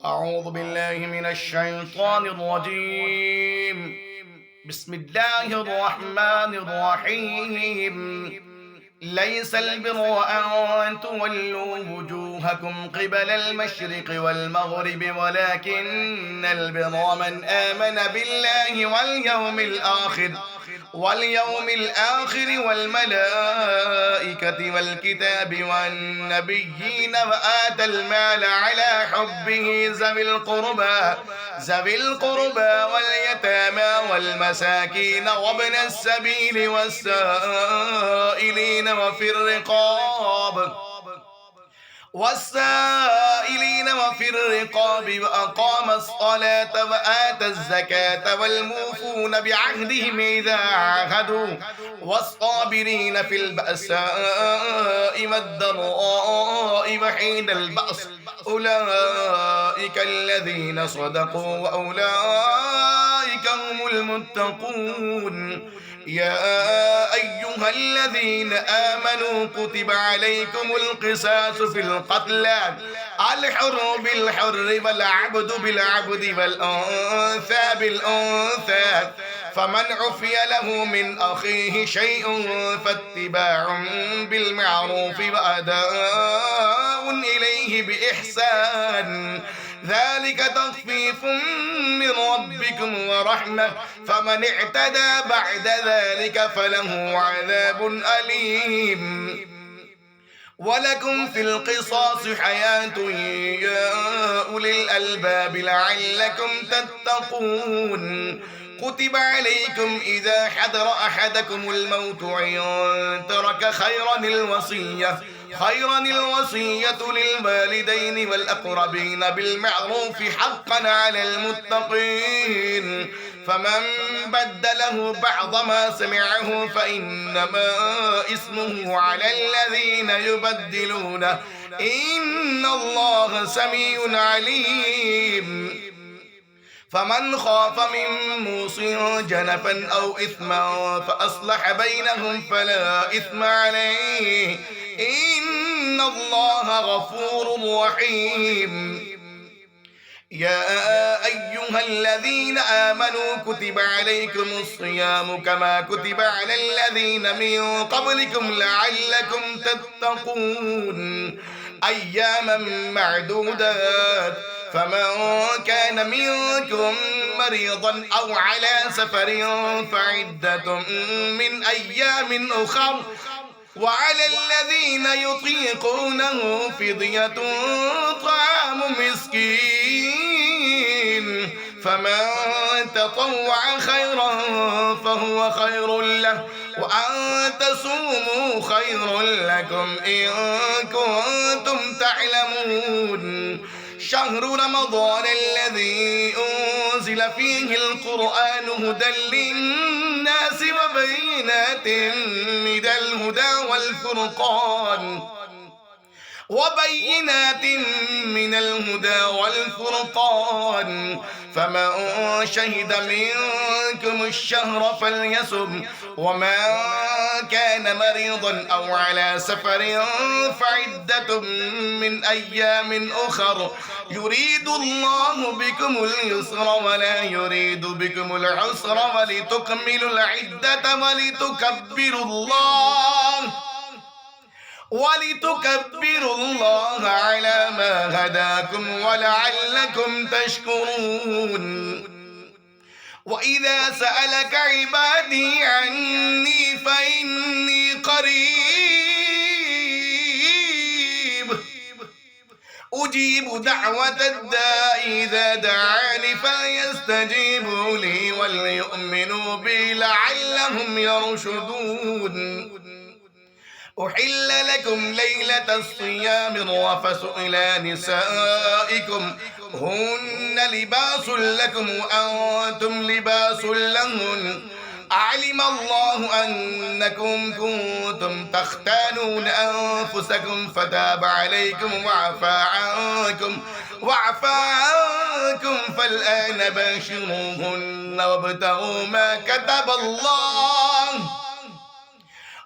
أعوذ بالله من الشيطان الرجيم. بسم الله الرحمن الرحيم. ليس البر أن تولوا وجوهكم قبل المشرق والمغرب ولكن البر من آمن بالله واليوم الآخر والملائكة والكتاب والنبيين وآتى المال على حبه ذوي القربى واليتامى والمساكين وابن السبيل والسائلين وفي الرقاب وأقام الصلاة وآتى الزكاة والموفون بعهدهم إذا عاهدوا والصابرين في البأساء والضراء وحين البأس أولئك الذين صدقوا وأولئك هم المتقون. يا أيها الذين آمنوا كتب عليكم القصاص في القتلى الحر بالحر والعبد بالعبد والأنثى بالأنثى فمن عفي له من أخيه شيء فاتباع بالمعروف وأداء إليه بإحسان ذلك تخفيف من ربكم ورحمة فمن اعتدى بعد ذلك فله عذاب أليم. ولكم في القصاص حياة يا أولي الألباب لعلكم تتقون. كتب عليكم إذا حضر أحدكم الموت إن ترك خيرا الوصية للوالدين والأقربين بالمعروف حقا على المتقين. فمن بدله بعض ما سمعه فإنما اسمه على الذين يبدلونه إن الله سميع عليم. فمن خاف من موص جنفا أو إثما فأصلح بينهم فلا إثم عليه إن الله غفور رحيم. يا أيها الذين آمنوا كتب عليكم الصيام كما كتب على الذين من قبلكم لعلكم تتقون أياما معدودات فمن كان منكم مريضا أو على سفر فعدة من أيام أخر وعلى الذين يطيقونه فدية طعام مسكين فمن تطوع خيرا فهو خير له وأن تصوموا خير لكم إن كنتم تعلمون. شهر رمضان الذي أنزل فيه القرآن هدى للناس وبينات من الهدى والفرقان فمن شهد منكم الشهر فليصم ومن كان مريضا أو على سفر فعدة من أيام أخر يريد الله بكم اليسر ولا يريد بكم العسر ولتكملوا العدة ولتكبروا الله على ما هداكم ولعلكم تشكرون. وإذا سألك عبادي عني فإني قريب أجيب دعوة الداء إذا دعاني فليستجيبوا لي وليؤمنوا بي لعلهم يرشدون. أحل لكم ليلة الصيام الرفث إلى نسائكم هن لباس لكم وأنتم لباس لهن علم الله أنكم كنتم تختانون أنفسكم فتاب عليكم وعفى عنكم فالآن باشروهن وابتغوا ما كتب الله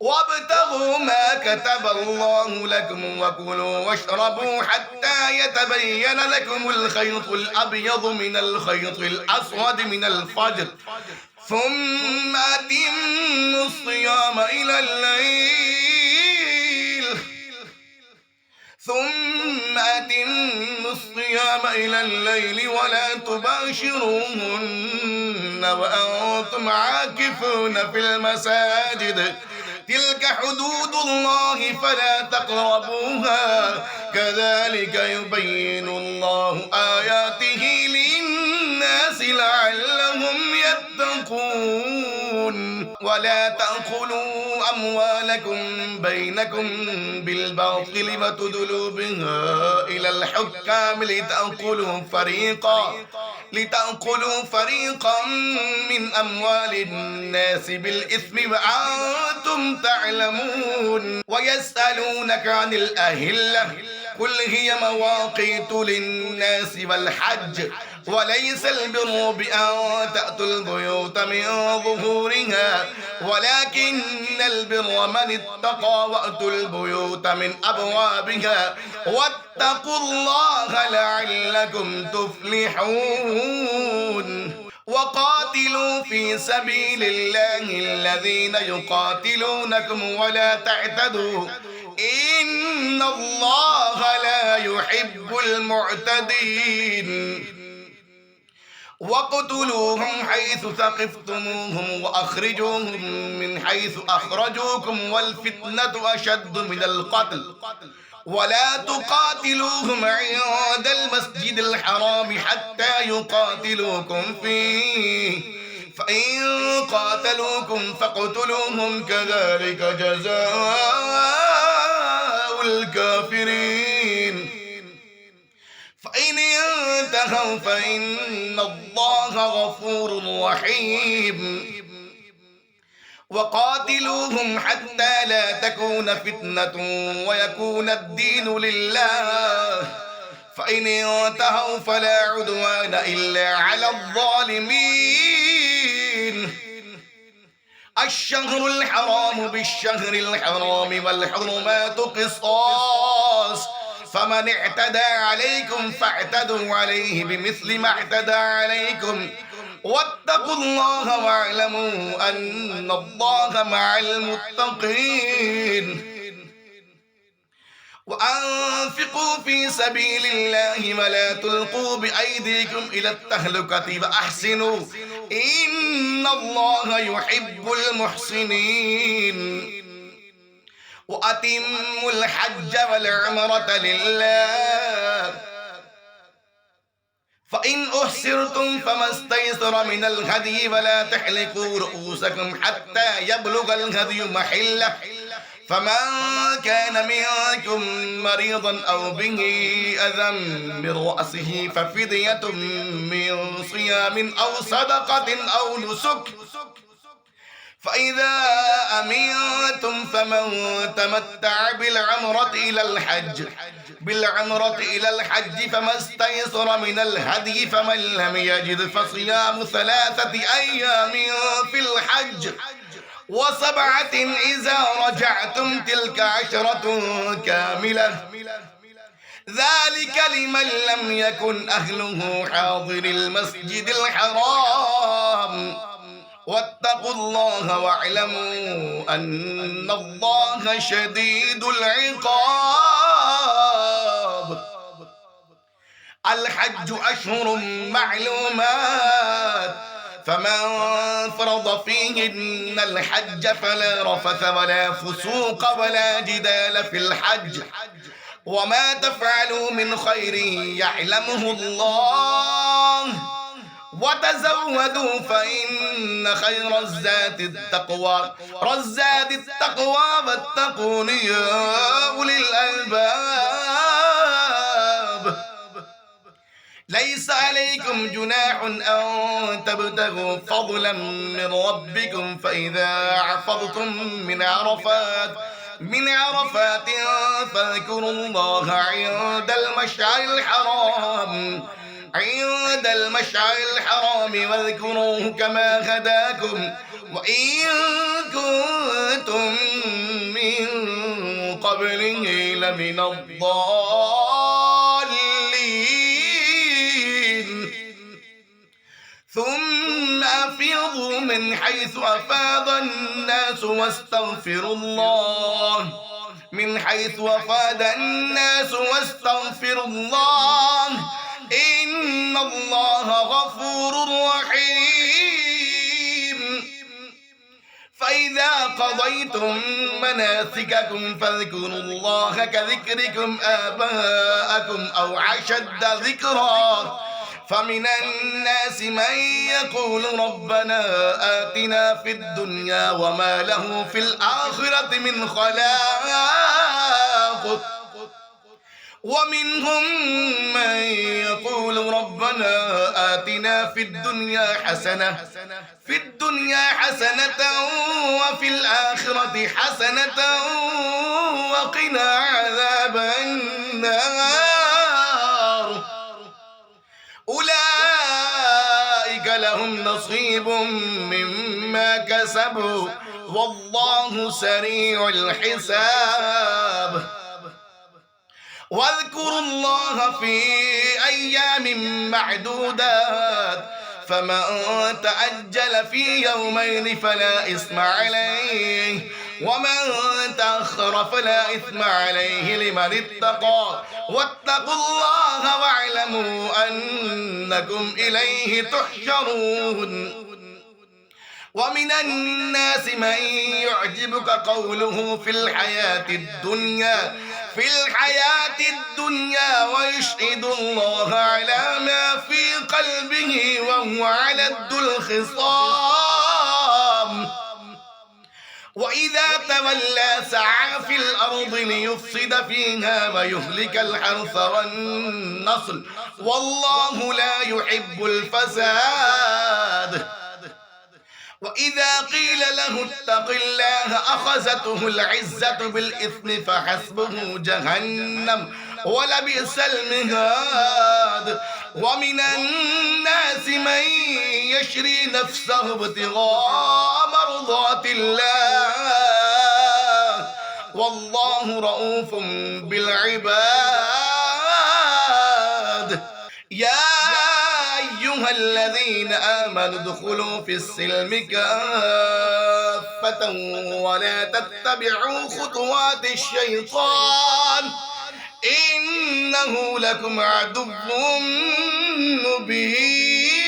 وابتغوا ما كتب الله لكم وكلوا واشربوا حتى يتبين لكم الخيط الأبيض من الخيط الأسود من الفجر ثم أتموا الصيام إلى الليل ولا تباشروهن وأنتم عاكفون في المساجد تلك حدود الله فلا تقربوها كذلك يبين الله آياته للناس لعلهم يتقون ولا تأكلوا أموالكم بينكم بالباطل وتدلوا بها إلى الحكام لتأكلوا فريقا من أموال الناس بالإثم وأنتم تعلمون ويسألونك عن الأهلة قل هي مواقيت للناس والحج وليس البر بأن تأتوا البيوت من ظهورها ولكن البر من اتقى وأتوا البيوت من أبوابها واتقوا الله لعلكم تفلحون وقاتلوا في سبيل الله الذين يقاتلونكم ولا تعتدوا إن الله لا يحب المعتدين وقتلوهم حيث ثقفتموهم وأخرجوهم من حيث أخرجوكم والفتنة أشد من القتل ولا تقاتلوهم عند المسجد الحرام حتى يقاتلوكم فيه فإن قاتلوكم فاقتلوهم كذلك جزاء الكافرين فإن انتهوا فإن الله غفور رحيم وقاتلوهم حتى لا تكون فتنة ويكون الدين لله فإن انتهوا فلا عدوان إلا على الظالمين الشهر الحرام بالشهر الحرام والحرمات قصاص فمن اعتدى عليكم فاعتدوا عليه بمثل ما اعتدى عليكم واتقوا الله واعلموا أن الله مع المتقين وأنفقوا في سبيل الله ولا تلقوا بأيديكم إلى التهلكة وأحسنوا إن الله يحب المحسنين وأتموا الحج والعمرة لله فإن أحسرتم فما استيسر من الهدي ولا تحلقوا رؤوسكم حتى يبلغ الهدي محله فمن كان منكم مريضا أو به أذى من رأسه ففدية من صيام أو صدقة أو نسك فإذا أمنتم فمن تمتع بالعمرة إلى الحج فما استيسر من الهدي فمن لم يجد فصيام 3 أيام في الحج و7 إذا رجعتم تلك 10 كاملة ذلك لمن لم يكن أهله حاضر المسجد الحرام واتقوا الله واعلموا أن الله شديد العقاب الحج أشهر معلومات فمن فرض فيهن الحج فلا رفث ولا فسوق ولا جدال في الحج وما تفعلوا من خير يعلمه الله وتزودوا فإن خير الزاد التقوى واتقون يا أولي الألباب ليس عليكم جناح أن تبتغوا فضلا من ربكم فإذا عفضتم من عرفات فاذكروا الله عند المشعر الحرام واذكروه كما هداكم وإن كنتم من قبله لمن الضالين ثم أفيضوا من حيث أفاض الناس واستغفروا الله واستغفروا الله إن الله غفور رحيم فإذا قضيتم مناسككم فاذكروا الله كذكركم آباءكم أو أشد ذكرا فمن الناس من يقول ربنا آتنا في الدنيا وما له في الآخرة من خلاق ومنهم من يقول ربنا آتنا في الدنيا حسنة وفي الآخرة حسنة وقنا عذاب النار أولئك لهم نصيب مما كسبوا والله سريع الحساب واذكروا الله في أيام معدودات فمن تأجل في يومين فلا إثم عليه ومن تأخر فلا إثم عليه لمن اتقى واتقوا الله واعلموا أنكم إليه تحشرون ومن الناس من يعجبك قوله في الحياة الدنيا ويشهد الله على ما في قلبه وهو علد الخصام وإذا تولى سعى في الأرض ليفسد فيها ويهلك الحرث والنسل والله لا يحب الفساد وإذا قيل له اتق الله أخذته العزة بالإثم فحسبه جهنم ولبئس المهاد ومن الناس من يشري نفسه ابتغاء مرضات الله والله رؤوف بالعباد يا أيها الذين آمنوا ادخلوا في السلم كافة ولا تتبعوا خطوات الشيطان إنه لكم عدو مبين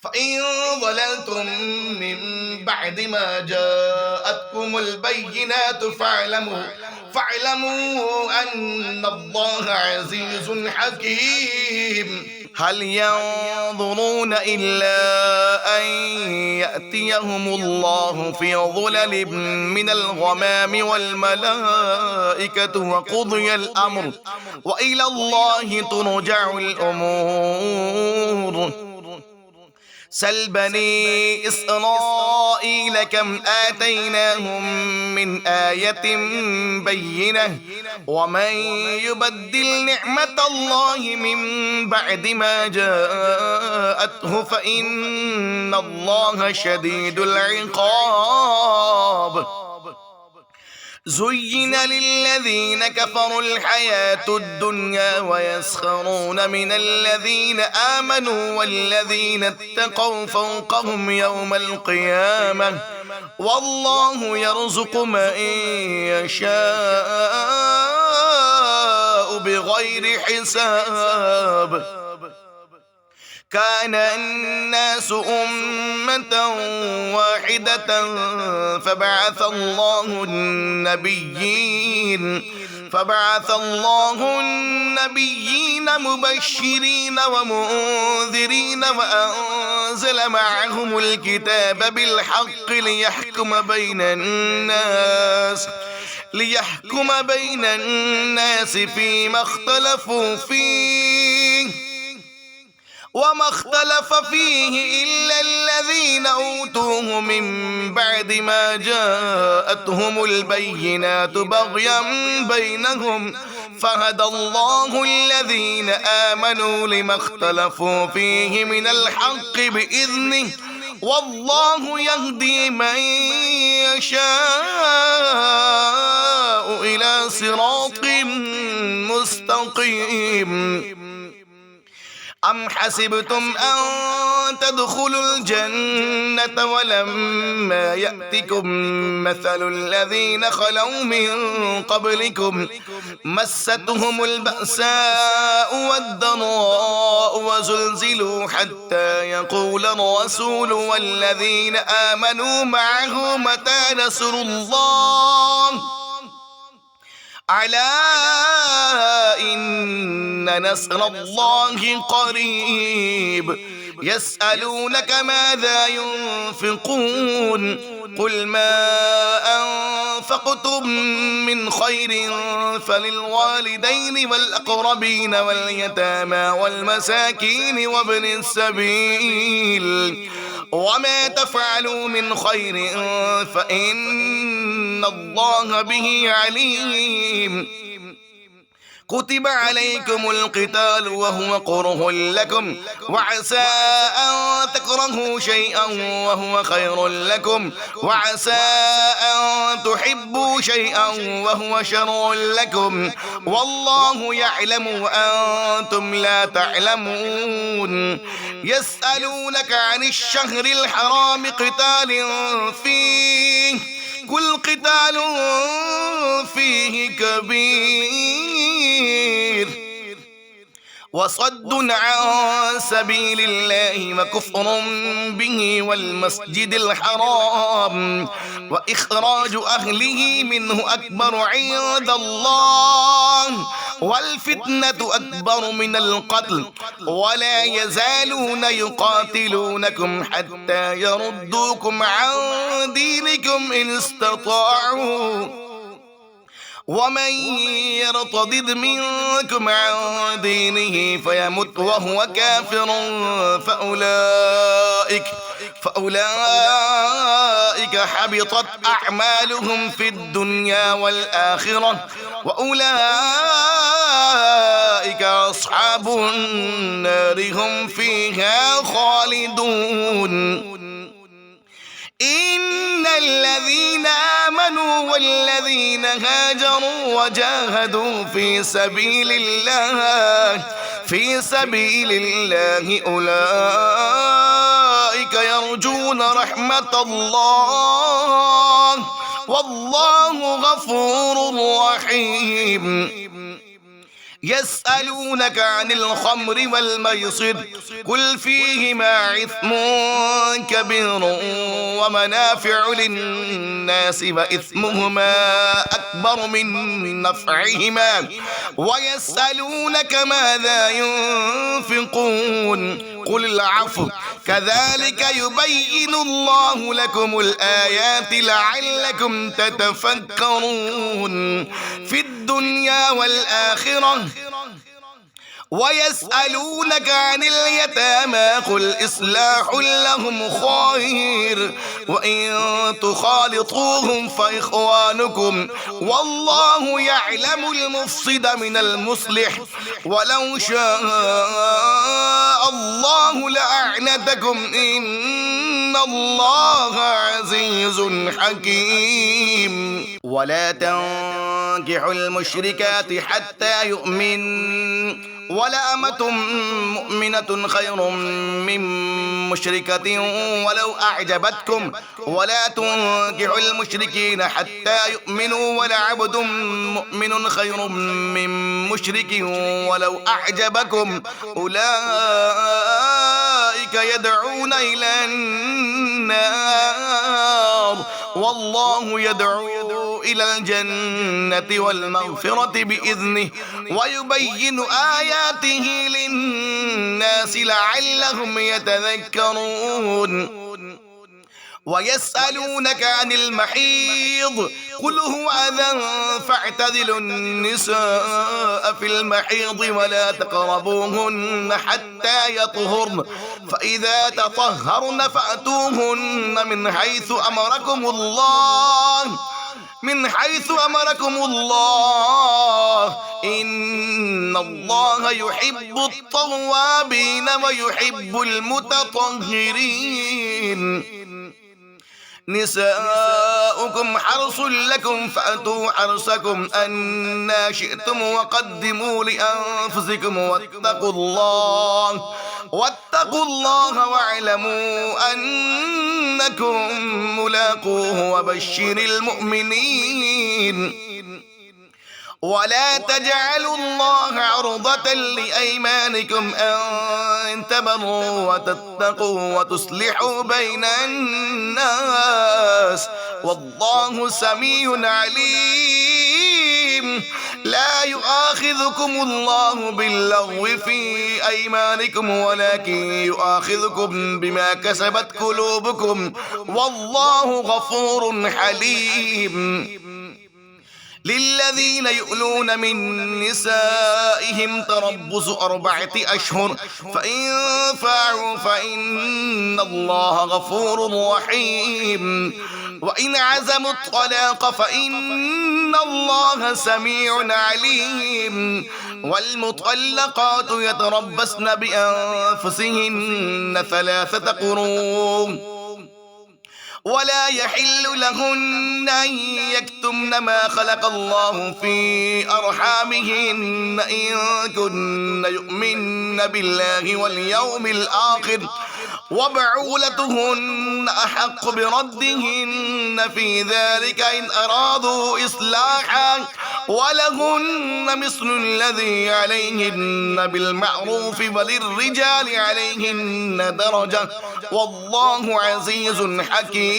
فإن ضللتم من بعد ما جاءتكم البينات فاعلموا أن الله عزيز حكيم هل ينظرون إلا أن يأتيهم الله في ظلل من الغمام والملائكة وقضي الأمر وإلى الله ترجع الأمور سل بني إسرائيل كم آتيناهم من آية بينة ومن يبدل نعمة الله من بعد ما جاءته فإن الله شديد العقاب زين للذين كفروا الحياة الدنيا ويسخرون من الذين آمنوا والذين اتقوا فوقهم يوم القيامة والله يرزق من يشاء بغير حساب كان الناس أمة واحدة فبعث الله النبيين مبشرين ومنذرين وأنزل معهم الكتاب بالحق ليحكم بين الناس فيما اختلفوا فيه وما اختلف فيه إلا الذين أوتوه من بعد ما جاءتهم البينات بغيا بينهم فهدى الله الذين آمنوا لما اختلفوا فيه من الحق بإذنه والله يهدي من يشاء إلى صراط مستقيم. أم حسبتم أن تدخلوا الجنة ولما يأتكم مثل الذين خلوا من قبلكم مستهم البأساء والضراء وزلزلوا حتى يقول الرسول والذين آمنوا معه متى نصر الله ألا إن نصر الله قريب. يسألونك ماذا ينفقون قل ما أنفقتم من خير فللوالدين والأقربين واليتامى والمساكين وابن السبيل وما تفعلوا من خير فإن الله به عليم. كتب عليكم القتال وهو كره لكم وعسى أن تكرهوا شيئا وهو خير لكم وعسى أن تحبوا شيئا وهو شر لكم والله يعلم وأنتم لا تعلمون. يسألونك عن الشهر الحرام قتال فيه كل قتال فيه كبير وصد عن سبيل الله وكفر به والمسجد الحرام وإخراج أهله منه أكبر عند الله والفتنة أكبر من القتل ولا يزالون يقاتلونكم حتى يردوكم عن دينكم إن استطاعوا ومن يرتضد منكم عن دينه فيمت وهو كافر فأولئك حبطت أعمالهم في الدنيا والآخرة وأولئك أصحاب النار هم فيها خالدون. إن الذين آمنوا والذين هاجروا وجاهدوا في سبيل الله أولئك يرجون رحمة الله والله غفور رحيم. يسألونك عن الخمر والميسر قل فيهما إثم كبير ومنافع للناس وإثمهما أكبر من نفعهما ويسألونك ماذا ينفقون قل العفو كذلك يبين الله لكم الآيات لعلكم تتفكرون في الدنيا والآخرة. ويسألونك عن اليتامى قل إصلاح لهم خير وإن تخالطوهم فإخوانكم والله يعلم المفسد من المصلح ولو شاء الله لأعنتكم إن الله عزيز حكيم. ولا تنكحوا المشركات حتى يؤمن ولأمة مؤمنة خير من مشركة ولو أعجبتكم ولا تنكحوا المشركين حتى يؤمنوا ولعبد مؤمن خير من مشرك ولو أعجبكم أولئك يدعون إلى النار والله يدعو إلى الجنة والمغفرة بإذنه ويبين آياته للناس لعلهم يتذكرون. ويسألونك عن المحيض قل هو أذى فاعتزلوا النساء في المحيض ولا تقربوهن حتى يطهرن فإذا تطهرن فأتوهن من حيث أمركم الله من حيث أمركم الله إن الله يحب التوابين ويحب المتطهرين نساؤكم حرث لكم فأتوا حرثكم أنى شئتم وقدموا لأنفسكم واتقوا الله واعلموا أنكم ملاقوه وبشر المؤمنين ولا تجعلوا الله عرضة لأيمانكم أن تبروا وتتقوا وتصلحوا بين الناس والله سميع عليم لا يؤاخذكم الله باللغو في أيمانكم ولكن يؤاخذكم بما كسبت قلوبكم والله غفور حليم للذين يؤلون من نسائهم تربص 4 أشهر فإن فاعوا فإن الله غفور رحيم وإن عزموا الطلاق فإن الله سميع عليم والمطلقات يتربصن بأنفسهن 3 قروء ولا يحل لهن أن يكتمن ما خلق الله في أرحامهن إن كن يؤمن بالله واليوم الآخر وبعولتهن أحق بردهن في ذلك إن أرادوا إصلاحا ولهن مثل الذي عليهن بالمعروف وللرجال عليهن درجة والله عزيز حكيم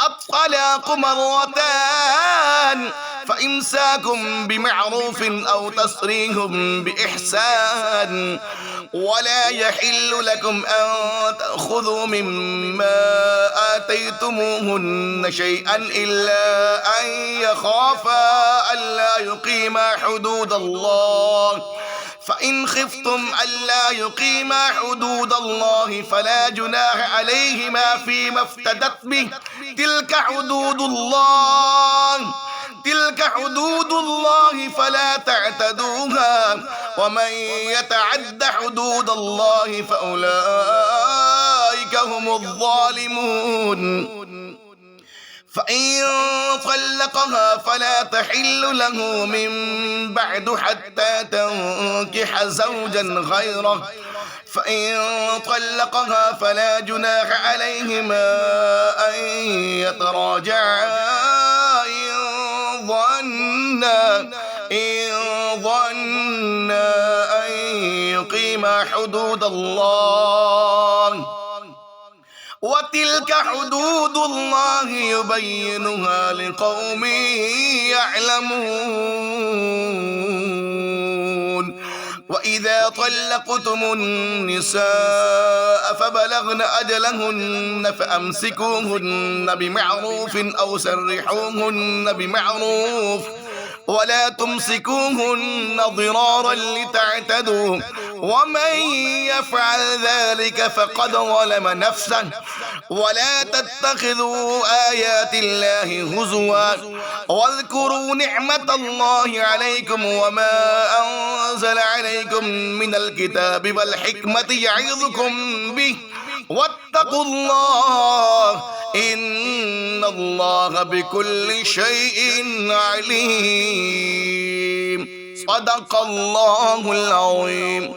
الطلاق 2 مرتان فإمساكم بمعروف أو تسريح بإحسان ولا يحل لكم أن تأخذوا مما آتيتموهن شيئا إلا أن يخافا ألا يقيما حدود الله فإن خفتم ألا يقيما حدود الله فلا جناح عليهما فيما افتدت به تلك حدود الله فلا تعتدوها ومن يتعد حدود الله فأولئك هم الظالمون فإن طلقها فلا تحل له من بعد حتى تنكح زوجا غيره فإن طلقها فلا جناح عليهما أن يتراجعا إن ظنا أن يقيما حدود الله وتلك حدود الله يبينها لقوم يعلمون وإذا طلقتم النساء فبلغن أجلهن فأمسكوهن بمعروف أو سرحوهن بمعروف ولا تمسكوهن ضرارا لتعتدوا ومن يفعل ذلك فقد ظلم نفسه ولا تتخذوا آيات الله هزوا واذكروا نعمة الله عليكم وما أنزل عليكم من الكتاب والحكمة يعظكم به واتقوا الله إن الله بكل شيء عليم صدق الله العظيم.